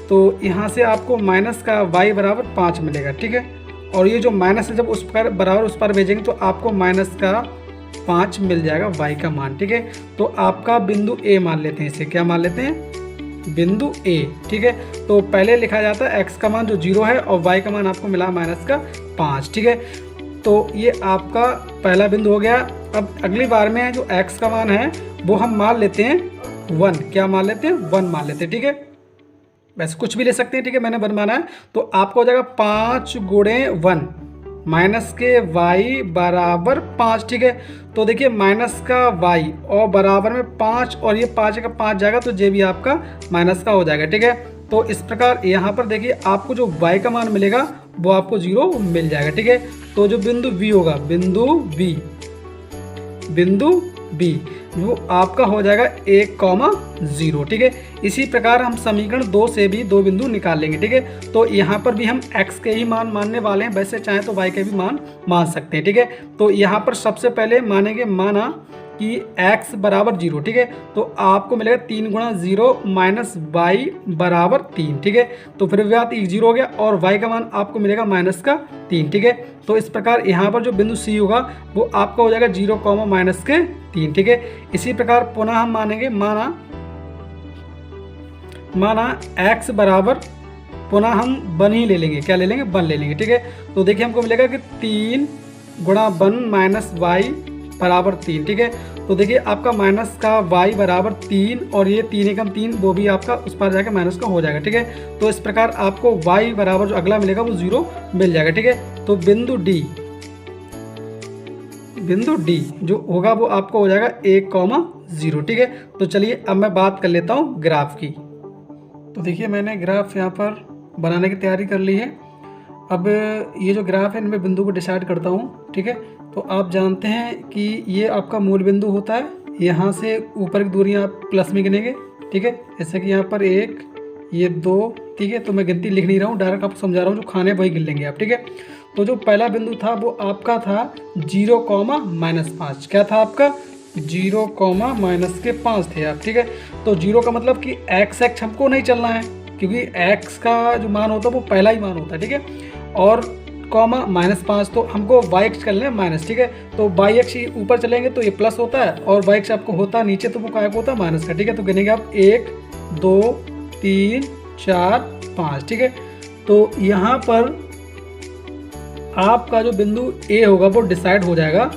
तो यहाँ से आपको माइनस का y बराबर 5 मिलेगा। ठीक है, और ये जो माइनस है जब उस पर बराबर उस पर भेजेंगे तो आपको माइनस का 5 मिल जाएगा y का मान। ठीक है, तो आपका बिंदु A मान लेते हैं, इसे क्या मान लेते हैं, बिंदु A। ठीक है, तो पहले लिखा जाता है x का मान जो 0 है और y का मान आपको मिला माइनस का 5। ठीक है, तो ये आपका पहला बिंदु हो गया। अब अगली बार में जो x का मान है वो हम मान लेते हैं 1। क्या मान लेते हैं, 1 मान लेते हैं। ठीक है, वैसे कुछ भी ले सकते हैं। ठीक है, मैंने 1 माना है तो आपको हो जाएगा 5 गुणे 1 माइनस के y बराबर 5। ठीक है, तो देखिए माइनस का y और बराबर में 5 और ये 5 का 5 जाएगा तो ये भी आपका माइनस का हो जाएगा। ठीक है, तो इस प्रकार यहाँ पर देखिए आपको जो y का मान मिलेगा वो आपको 0 मिल जाएगा। ठीक है, तो जो बिंदु B होगा, बिंदु B वो आपका हो जाएगा 1,0। ठीक है, इसी प्रकार हम समीकरण 2 से भी 2 बिंदु निकाल लेंगे। ठीक है, तो यहाँ पर भी हम x के ही मान मानने वाले हैं, वैसे चाहे तो y के भी मान सकते हैं। ठीक है, तो यहाँ पर सबसे पहले मानेंगे माना कि x बराबर 0, ठीक है। तो आपको मिलेगा 3 गुणा 0 माइनस y बराबर 3, ठीक है। तो फिर भी बात 0 हो गया और y का मान आपको मिलेगा माइनस का 3, ठीक है। तो इस प्रकार यहाँ पर जो बिंदु C होगा वो आपका हो जाएगा 0, माइनस के 3, ठीक है। इसी प्रकार पुनः हम मानेंगे, माना x बराबर, पुनः हम 1 ही ले लेंगे, क्या ले लेंगे, 1 ले लेंगे, ठीक है। तो देखिए हमको मिलेगा कि 3 गुणा 1 माइनस y बराबर 3, ठीक है। तो देखिए आपका माइनस का y बराबर 3 और ये 3 एकम 3 वो भी आपका उस पर जाकर माइनस का हो जाएगा, ठीक है। तो इस प्रकार आपको y बराबर जो अगला मिलेगा वो 0 मिल जाएगा, ठीक है। तो बिंदु D जो होगा वो आपको हो जाएगा 1, 0, ठीक है। तो चलिए अब मैं बात कर लेता हूँ ग्राफ की। तो देखिए मैंने ग्राफ यहाँ पर बनाने की तैयारी कर ली है। अब ये जो ग्राफ है इनमें बिंदु को डिसाइड करता हूँ, ठीक है। तो आप जानते हैं कि ये आपका मूल बिंदु होता है, यहाँ से ऊपर की दूरियाँ आप प्लस में गिनेंगे, ठीक है। जैसे कि यहाँ पर 1, ये 2, ठीक है। तो मैं गिनती लिख नहीं रहा हूँ, डायरेक्ट आपको समझा रहा हूँ, जो खाने वही गिन लेंगे आप, ठीक है। तो जो पहला बिंदु था वो आपका था 0, -5, क्या था आपका 0, माइनस के 5 थे आप, ठीक है। तो 0 का मतलब कि x हमको नहीं चलना है, क्योंकि x का जो मान होता है वो पहला ही मान होता है, ठीक है। और -5 तो हमको yx कर लें माइनस, ठीक है। तो yx ऊपर चलेंगे तो ये प्लस होता है और yx आपको होता है नीचे तो वो क्या होता है माइनस का, ठीक है। तो गिनेंगे आप 1, 2, 3, 4, 5, ठीक है। तो यहाँ पर आपका जो बिंदु A होगा वो डिसाइड हो जाएगा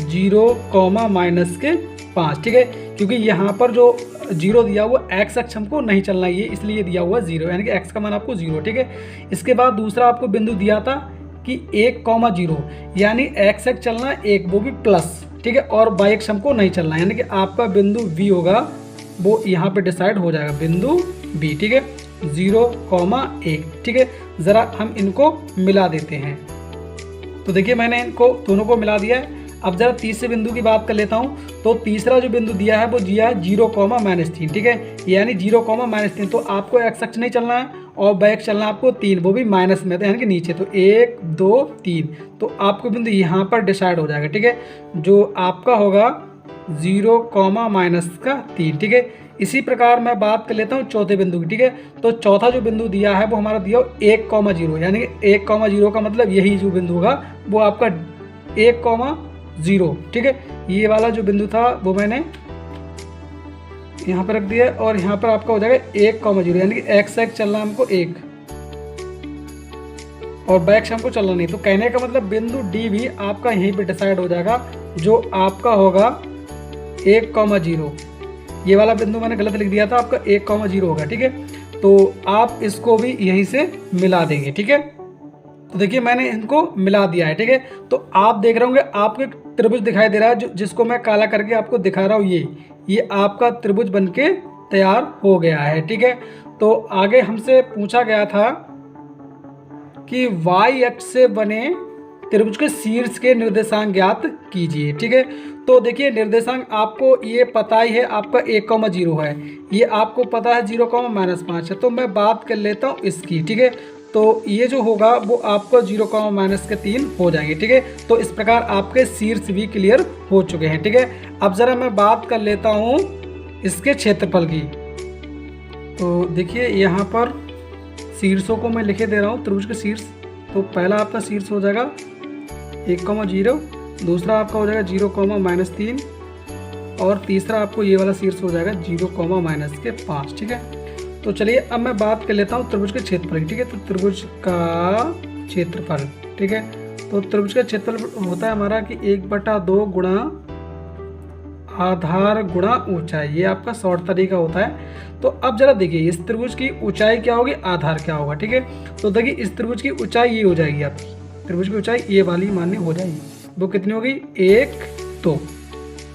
0, माइनस के 5, ठीक है। क्योंकि यहाँ पर जो 0 दिया हुआ x अक्ष हमको नहीं चलना है, इसलिए दिया हुआ 0, यानी कि x का मान आपको 0, ठीक है। इसके बाद दूसरा आपको बिंदु दिया था कि 1, 0, यानी x अक्ष चलना है 1, वो भी प्लस, ठीक है। और y अक्ष हमको नहीं चलना है, यानी कि आपका बिंदु V होगा वो यहाँ पे डिसाइड हो जाएगा, बिंदु B, ठीक है। 0, 1, ठीक है। ज़रा हम इनको मिला देते हैं। तो देखिए मैंने इनको दोनों को मिला दिया है। अब जरा तीसरे बिंदु की बात कर लेता हूँ। तो तीसरा जो बिंदु दिया है वो दिया है 0, -3, ठीक है। यानी 0, -3, तो आपको x अक्ष नहीं चलना है और y अक्ष चलना है आपको 3, वो भी माइनस में, यानी कि नीचे। तो 1, 2, 3, तो आपको बिंदु यहाँ पर डिसाइड हो जाएगा, ठीक है। जो आपका होगा 0, माइनस का 3, ठीक है। इसी प्रकार मैं बात कर लेता हूँ चौथे बिंदु की, ठीक है। तो चौथा जो बिंदु दिया है वो हमारा दिया 1, 0, यानी कि 1, 0 का मतलब यही जो बिंदु होगा वो आपका 1, 0, ठीक है। ये वाला जो बिंदु था वो मैंने यहाँ पर रख दिया और यहाँ पर आपका हो जाएगा 1, 0, यानी कि x अक्ष चलना हमको 1 और y अक्ष हमको चलना नहीं। तो कहने का मतलब बिंदु D भी आपका यहीं पे डिसाइड हो जाएगा, जो आपका होगा 1, 0। ये वाला बिंदु मैंने गलत लिख दिया था, आपका 1, 0 होगा, ठीक है। तो आप इसको भी यहीं से मिला देंगे, ठीक है। तो देखिए मैंने इनको मिला दिया है, ठीक है। तो आप देख रहे होंगे आपको एक त्रिभुज दिखाई दे रहा है, जिसको मैं काला करके आपको दिखा रहा हूँ। ये आपका त्रिभुज बनके तैयार हो गया है, ठीक है। तो आगे हमसे पूछा गया था कि y अक्ष से बने त्रिभुज के शीर्ष के निर्देशांक ज्ञात कीजिए, ठीक है। तो देखिए निर्देशांक आपको ये पता ही है, आपका 1, 0 है, ये आपको पता है 0, -5 है। तो मैं बात कर लेता हूँ इसकी, ठीक है। तो ये जो होगा वो आपको 0, माइनस के 3 हो जाएंगे, ठीक है। तो इस प्रकार आपके शीर्ष भी क्लियर हो चुके हैं, ठीक है। अब ज़रा मैं बात कर लेता हूँ इसके क्षेत्रफल की। तो देखिए यहाँ पर शीर्षों को मैं लिखे दे रहा हूँ, त्रिभुज के शीर्ष। तो पहला आपका शीर्ष हो जाएगा 1, 0, दूसरा आपका हो जाएगा 0, -3 और तीसरा आपको ये वाला शीर्ष हो जाएगा 0, माइनस के 5, ठीक है। तो चलिए अब मैं बात कर लेता हूँ त्रिभुज के क्षेत्रफल की, ठीक है। तो त्रिभुज का क्षेत्रफल, ठीक है। तो त्रिभुज का क्षेत्रफल होता है हमारा कि 1/2 गुणा आधार गुणा ऊंचाई, ये आपका शॉर्ट तरीका होता है। तो अब जरा देखिए इस त्रिभुज की ऊंचाई क्या होगी, आधार क्या होगा, ठीक है। तो देखिए इस त्रिभुज की ऊंचाई ये हो जाएगी आपकी, त्रिभुज की ऊंचाई ये वाली मान्य हो जाएगी। वो कितनी होगी, 1, 2,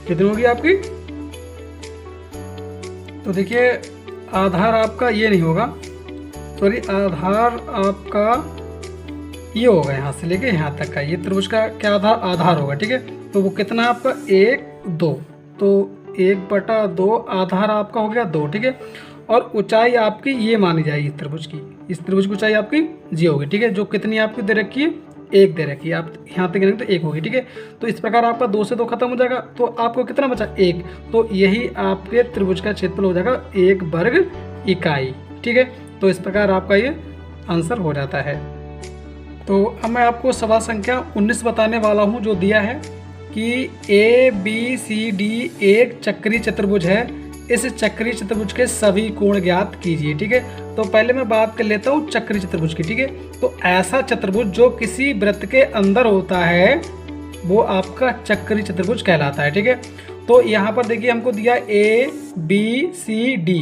कितनी होगी आपकी। तो देखिए आधार आपका ये नहीं होगा, सॉरी, आधार आपका ये होगा यहाँ से लेके यहाँ तक का, ये त्रिभुज का क्या आधार होगा, ठीक है। तो वो कितना आपका 1, 2, तो 1/2 आधार आपका हो गया 2, ठीक है। और ऊंचाई आपकी ये मानी जाएगी इस त्रिभुज की, इस त्रिभुज की ऊंचाई आपकी जी होगी, ठीक है। जो कितनी आपकी दे रखी है 1 दे रखी है, आप यहाँ तक गिनेंगे तो 1 होगी, ठीक है। तो इस प्रकार आपका 2 से 2 खत्म हो जाएगा, तो आपको कितना बचा 1। तो यही आपके त्रिभुज का क्षेत्रफल हो जाएगा 1 वर्ग इकाई, ठीक है। तो इस प्रकार आपका ये आंसर हो जाता है। तो अब मैं आपको सवाल संख्या 19 बताने वाला हूँ, जो दिया है कि ABCD एक चक्रीय चतुर्भुज है, इस चक्रीय चतुर्भुज के सभी कोण ज्ञात कीजिए, ठीक है। तो पहले मैं बात कर लेता हूँ चक्रीय चतुर्भुज की, ठीक है। तो ऐसा चतुर्भुज जो किसी वृत्त के अंदर होता है वो आपका चक्रीय चतुर्भुज कहलाता है, ठीक है। तो यहाँ पर देखिए हमको दिया ABCD,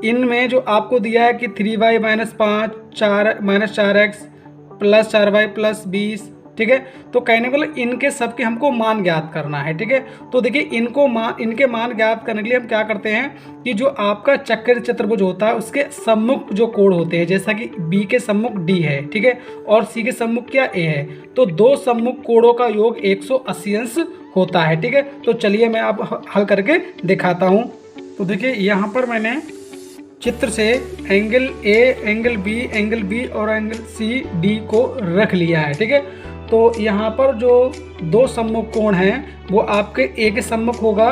इनमें जो आपको दिया है कि 3y - 5 4x + 4y + 20, ठीक है। तो कहने वाला इनके सबके हमको मान ज्ञात करना है, ठीक है। तो देखिए इनके मान ज्ञात करने के लिए हम क्या करते हैं कि जो आपका चक्रीय चतुर्भुज होता है उसके सम्मुख जो कोण होते हैं, जैसा कि B के सम्मुख D है, ठीक है, और C के सम्मुख क्या A है, तो 2 सम्मुख कोणों का योग 180 अंश होता है, ठीक है। तो चलिए मैं आप हल करके दिखाता हूँ। तो देखिए यहाँ पर मैंने चित्र से एंगल A, एंगल B और एंगल CD को रख लिया है, ठीक है। तो यहाँ पर जो 2 सम्मुख कोण हैं वो आपके A के सम्मुख होगा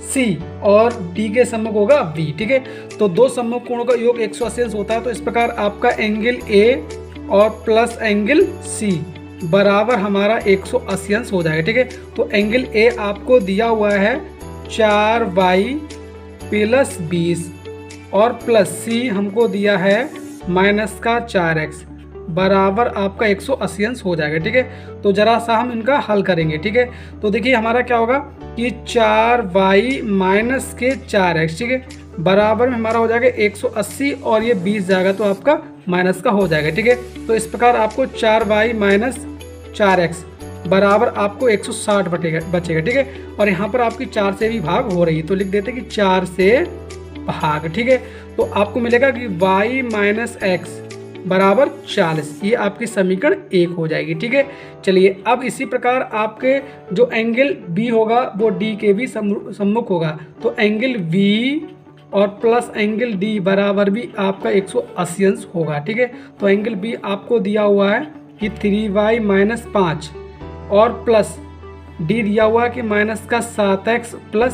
C और D के सम्मुख होगा B, ठीक है। तो 2 सम्मुख कोणों का योग 180 अंश होता है। तो इस प्रकार आपका एंगल A और प्लस एंगल C बराबर हमारा 180 अंश हो जाएगा, ठीक है। तो एंगल A आपको दिया हुआ है 4y + 20 और प्लस C हमको दिया है -4x बराबर आपका 180 अंश हो जाएगा, ठीक है। तो जरा सा हम इनका हल करेंगे, ठीक है। तो देखिए हमारा क्या होगा कि 4y - 4x, ठीक है, बराबर में हमारा हो जाएगा 180 और ये 20 जाएगा तो आपका माइनस का हो जाएगा, ठीक है। तो इस प्रकार आपको 4y - 4x बराबर आपको 160 बचेगा, ठीक है। और यहाँ पर आपकी 4 से भी भाग हो रही है तो लिख देते हैं कि 4 से भाग, ठीक है। तो आपको मिलेगा कि y - x बराबर 40, ये आपकी समीकरण 1 हो जाएगी, ठीक है। चलिए अब इसी प्रकार आपके जो एंगल B होगा वो D के भी सम्मुख होगा, तो एंगल V और प्लस एंगल D बराबर भी आपका 180 अंश होगा, ठीक है। तो एंगल B आपको दिया हुआ है कि 3y - 5 और प्लस D दिया हुआ है कि -7x +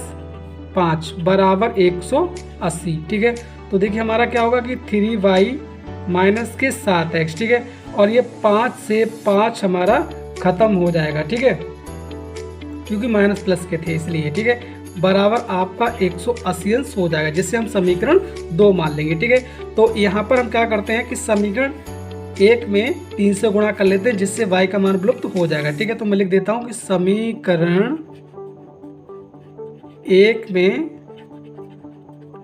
5 बराबर 180, ठीक है। तो देखिए हमारा क्या होगा कि 3y - 7x, ठीक है, और ये 5 से 5 हमारा खत्म हो जाएगा, ठीक है, क्योंकि माइनस प्लस के थे इसलिए, ठीक है, बराबर आपका 180 अंश हो जाएगा, जिससे हम समीकरण 2 मान लेंगे, ठीक है। तो यहाँ पर हम क्या करते हैं कि समीकरण 1 में 3 से गुणा कर लेते हैं, जिससे y का मान विलुप्त हो जाएगा, ठीक है। तो मैं लिख देता हूँ कि समीकरण 1 में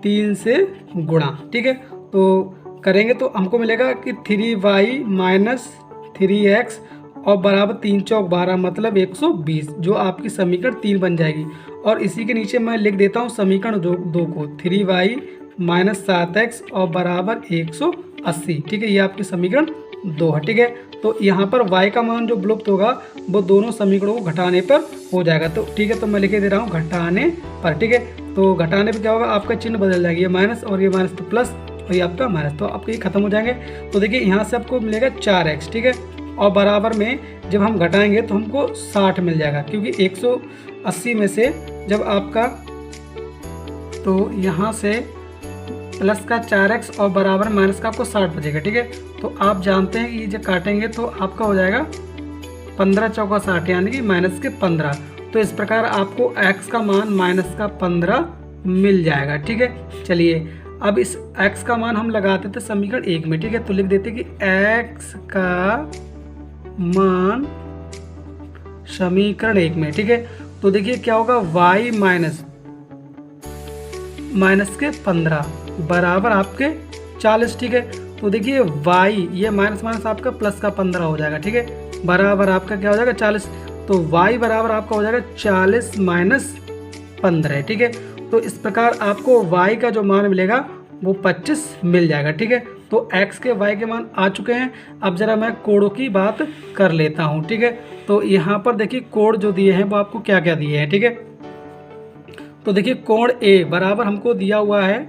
3 से गुणा, ठीक है। तो करेंगे तो हमको मिलेगा कि 3y - 3x और बराबर 3 चौक 12 मतलब 120, जो आपकी समीकरण 3 बन जाएगी। और इसी के नीचे मैं लिख देता हूँ समीकरण 2 को, 3y - 7x और बराबर 180, ठीक है, ये आपकी समीकरण 2 है, ठीक है। तो यहाँ पर y का मान जो विलुप्त होगा वो दोनों समीकरणों को घटाने पर हो जाएगा, तो ठीक है। तो मैं लिखे दे रहा हूँ घटाने पर, ठीक है। तो घटाने पर क्या होगा, आपका चिन्ह बदल जाएगा, ये माइनस और ये माइनस तो प्लस और ये आपका माइनस, तो आपके ये खत्म हो जाएंगे। तो देखिए यहाँ से आपको मिलेगा 4x, ठीक है, और बराबर में जब हम घटाएंगे तो हमको 60 मिल जाएगा, क्योंकि 180 में से जब आपका, तो यहाँ से प्लस का 4x और बराबर माइनस का आपको 60 बचेगा, ठीक है। तो आप जानते हैं कि ये जब काटेंगे तो आपका हो जाएगा 15 चौका 60 यानी कि -15। तो इस प्रकार आपको x का मान -15 मिल जाएगा, ठीक है। चलिए अब इस x का मान हम लगाते थे समीकरण 1 में, ठीक है। तो लिख देते कि x का मान समीकरण 1 में, ठीक है। तो देखिए क्या होगा, y माइनस के 15 बराबर आपके 40, ठीक है। तो देखिए y ये माइनस माइनस आपका प्लस का 15 हो जाएगा, ठीक है, बराबर आपका क्या हो जाएगा 40। तो y बराबर आपका हो जाएगा 40 - 15, ठीक है। तो इस प्रकार आपको y का जो मान मिलेगा वो 25 मिल जाएगा, ठीक है। तो x के y के मान आ चुके हैं। अब जरा मैं कोणों की बात कर लेता हूँ, ठीक है। तो यहाँ पर देखिए कोण जो दिए हैं वो आपको क्या क्या दिए हैं, ठीक है। तो देखिए कोण A बराबर हमको दिया हुआ है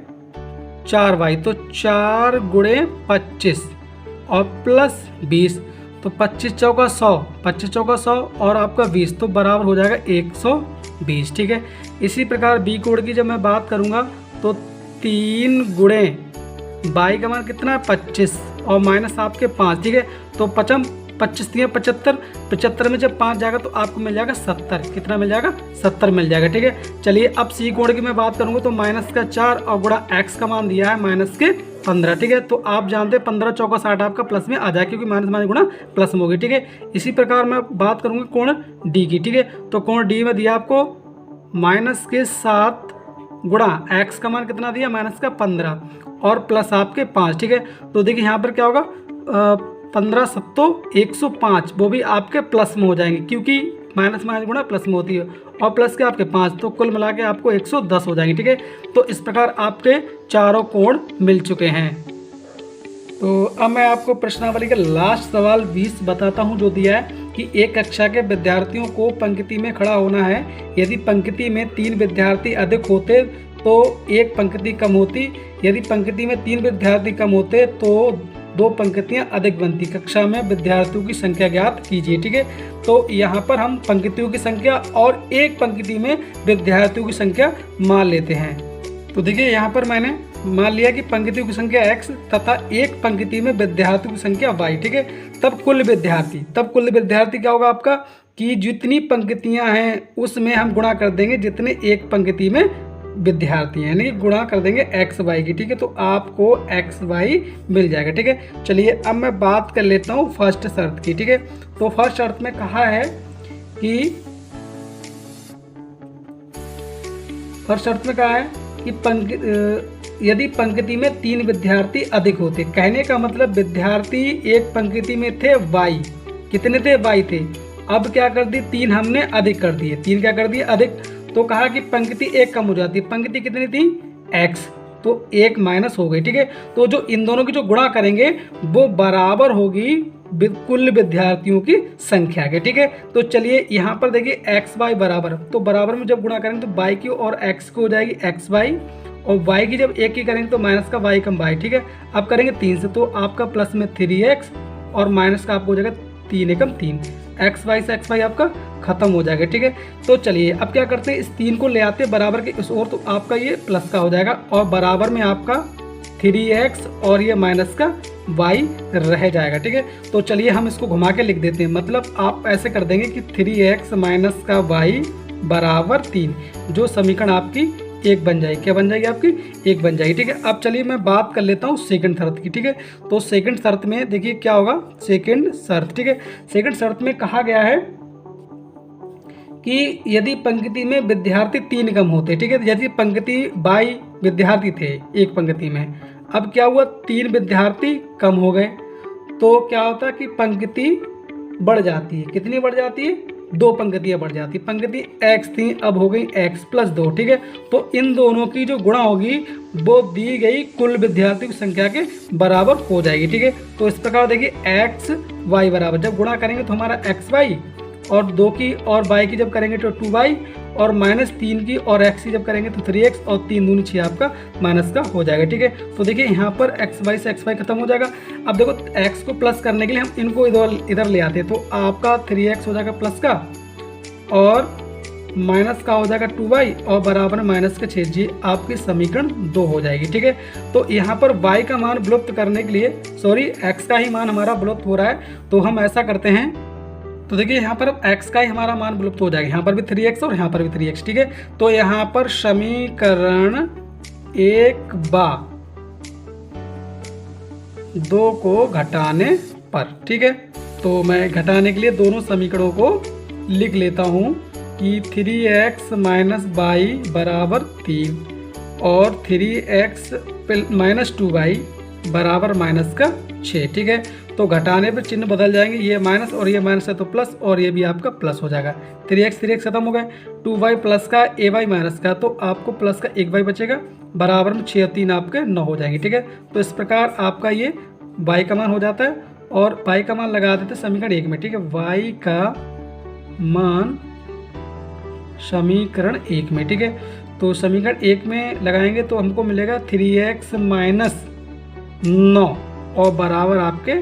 4y, तो 4 × 25 और प्लस 20, तो 25 चौका 100, 25 चौका 100 और आपका 20 तो बराबर हो जाएगा 120। ठीक है। इसी प्रकार बी कोड की जब मैं बात करूँगा तो 3 गुणे बाई का मान कितना है 25 और माइनस आपके 5। ठीक है। तो 25 दिए 75, 75 में जब 5 जाएगा तो आपको मिल जाएगा 70। कितना मिल जाएगा 70 मिल जाएगा। ठीक है। चलिए अब सी कोड की मैं बात करूँगा तो माइनस का 4 और गुणा एक्स का मान दिया है माइनस के 15। ठीक है। तो आप जानते हैं 15 चौका 60 आपका प्लस में आ जाए क्योंकि माइनस माइनस गुणा प्लस में होगी। ठीक है। इसी प्रकार मैं बात करूँगा कोण डी की। ठीक है। तो कोण डी में दिया आपको माइनस के 7 गुणा एक्स का मान कितना दिया माइनस का 15 और प्लस आपके 5। ठीक है। तो देखिए यहाँ पर क्या होगा 15 सत्तो 105, वो भी आपके प्लस में हो जाएंगे क्योंकि माइनस माइनस गुणा प्लस में होती है और प्लस के आपके 5, तो कुल मिला के आपको 110 हो जाएंगे। ठीक है। तो इस प्रकार आपके चारों कोण मिल चुके हैं। तो अब मैं आपको प्रश्नावली का लास्ट सवाल 20 बताता हूं जो दिया है कि एक कक्षा के विद्यार्थियों को पंक्ति में खड़ा होना है। यदि पंक्ति में 3 विद्यार्थी अधिक होते तो एक पंक्ति कम होती। यदि पंक्ति में 3 विद्यार्थी कम होते तो 2 पंक्तियां अधिक बनती। कक्षा में विद्यार्थियों की संख्या ज्ञात कीजिए। ठीक है। तो यहाँ पर हम पंक्तियों की संख्या और एक पंक्ति में विद्यार्थियों की संख्या मान लेते हैं। तो देखिए यहाँ पर मैंने मान लिया कि पंक्तियों की संख्या x तथा एक पंक्ति में विद्यार्थियों की संख्या y। ठीक है। तब कुल विद्यार्थी क्या होगा आपका कि जितनी पंक्तियां हैं उसमें हम गुणा कर देंगे जितने एक पंक्ति में विद्यार्थी हैं, यानी गुणा कर देंगे एक्स वाई की। ठीक है। तो आपको एक्स वाई मिल जाएगा। ठीक है। चलिए अब मैं बात कर लेता हूँ फर्स्ट शर्त की। ठीक है। तो फर्स्ट शर्त में कहा है कि यदि पंक्ति में 3 विद्यार्थी अधिक होते, कहने का मतलब विद्यार्थी एक पंक्ति में थे वाई, कितने थे वाई थे। अब क्या कर दी 3 हमने अधिक कर दिए, 3 क्या कर दिए अधिक। तो कहा कि पंक्ति एक कम हो जाती है, पंक्ति कितनी थी x, तो 1 माइनस हो गई। ठीक है। तो जो इन दोनों की जो गुणा करेंगे वो बराबर होगी कुल विद्यार्थियों की संख्या के। ठीक है। तो चलिए यहाँ पर देखिए एक्स वाई बराबर, तो बराबर में जब गुणा करेंगे तो वाई की और एक्स की हो जाएगी एक्स वाई और वाई की जब एक की करेंगे तो माइनस का वाई कम वाई। ठीक है। अब करेंगे 3 से तो आपका प्लस में 3x और माइनस का आपको हो जाएगा 3 एकम 3, एक्स वाई से एक्स वाई आपका खत्म हो जाएगा। ठीक है। तो चलिए अब क्या करते हैं इस 3 को ले आते हैं बराबर के इस ओर, तो आपका ये प्लस का हो जाएगा और बराबर में आपका 3x और ये माइनस का y रह जाएगा। ठीक है। तो चलिए हम इसको घुमा के लिख देते हैं, मतलब आप ऐसे कर देंगे कि 3x माइनस का y बराबर 3, जो समीकरण आपकी 1 बन जाएगी। क्या बन जाएगी आपकी 1 बन जाएगी। ठीक है। अब चलिए मैं बात कर लेता हूँ सेकंड शर्त की। ठीक है। तो सेकंड शर्त में देखिए क्या होगा सेकंड शर्त। ठीक है। सेकंड शर्त में कहा गया है कि यदि पंक्ति में विद्यार्थी 3 कम होते। ठीक है। यदि पंक्ति 22 विद्यार्थी थे एक पंक्ति में, अब क्या हुआ 3 विद्यार्थी कम हो गए तो क्या होता है कि पंक्ति बढ़ जाती है। कितनी बढ़ जाती है 2 पंक्तियां बढ़ जाती है। पंक्ति x थी अब हो गई x प्लस 2। ठीक है। तो इन दोनों की जो गुणा होगी वो दी गई कुल विद्यार्थियों की संख्या के बराबर हो जाएगी। ठीक है। तो इस प्रकार देखिए x y बराबर जब गुणा करेंगे तो हमारा x y और 2 की और y की जब करेंगे तो 2y और माइनस 3 की और x की जब करेंगे तो 3x और 3 दूनी 6 आपका माइनस का हो जाएगा। ठीक है। तो देखिए यहाँ पर x y से x y खत्म हो जाएगा। अब देखो x को प्लस करने के लिए हम इनको इधर ले आते हैं, तो आपका 3x हो जाएगा प्लस का और माइनस का हो जाएगा 2y और बराबर माइनस का 6, जी आपकी समीकरण 2 हो जाएगी। ठीक है। तो यहाँ पर y का मान विलुप्त करने के लिए x का ही मान हमारा विलुप्त हो रहा है, तो हम ऐसा करते हैं। तो देखिए यहाँ पर अब x का ही हमारा मान विलुप्त हो जाएगा, यहाँ पर भी 3x और यहाँ पर भी 3x। ठीक है। तो यहाँ पर समीकरण 1/2 को घटाने पर, ठीक है। तो मैं घटाने के लिए दोनों समीकरणों को लिख लेता हूँ कि 3x माइनस y बराबर 3 और 3x माइनस 2y बराबर माइनस का 6। ठीक है। तो घटाने पर चिन्ह बदल जाएंगे, ये माइनस और ये माइनस है तो प्लस और ये भी आपका प्लस हो जाएगा। 3x खत्म हो गए, 2y प्लस का ay माइनस का, तो आपको प्लस का 1y बचेगा बराबर में 6 और 3 आपके 9 हो जाएंगे। ठीक है। तो इस प्रकार आपका ये y का मान हो जाता है और y का मान लगा देते समीकरण 1 में। ठीक है। y का मान समीकरण 1 में। ठीक है। तो समीकरण 1 में लगाएंगे तो हमको मिलेगा 3x माइनस 9 और बराबर आपके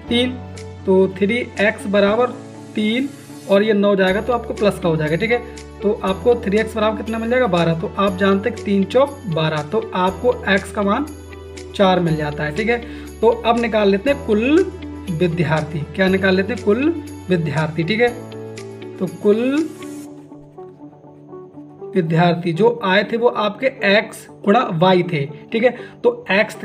3। तो 3x बराबर 3 और ये 9 जाएगा तो आपको प्लस का हो जाएगा, ठीक है। तो आपको 3x बराबर कितना मिल जाएगा 12। तो आप जानते हैं कि 3 चौक 12, तो आपको x का मान 4 मिल जाता है, ठीक है। तो अब निकाल लेते हैं कुल विद्यार्थी। क्या निकाल लेते हैं? कुल विद्यार्थी, ठीक है। तो कुल विद्यार्थी जो आए थे वो आपके x गुणा y थे, ठीक है। तो x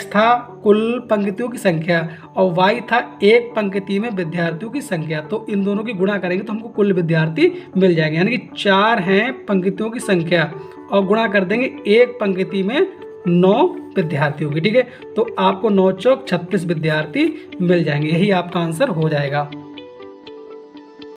था कुल पंक्तियों की संख्या और y था एक पंक्ति में विद्यार्थियों की संख्या। तो इन दोनों की गुणा करेंगे तो हमको कुल विद्यार्थी मिल जाएंगे, यानी कि 4 हैं पंक्तियों की संख्या और गुणा कर देंगे एक पंक्ति में 9 विद्यार्थियों की, ठीक है। तो आपको 9 चौक 36 विद्यार्थी मिल जाएंगे। यही आपका आंसर हो जाएगा।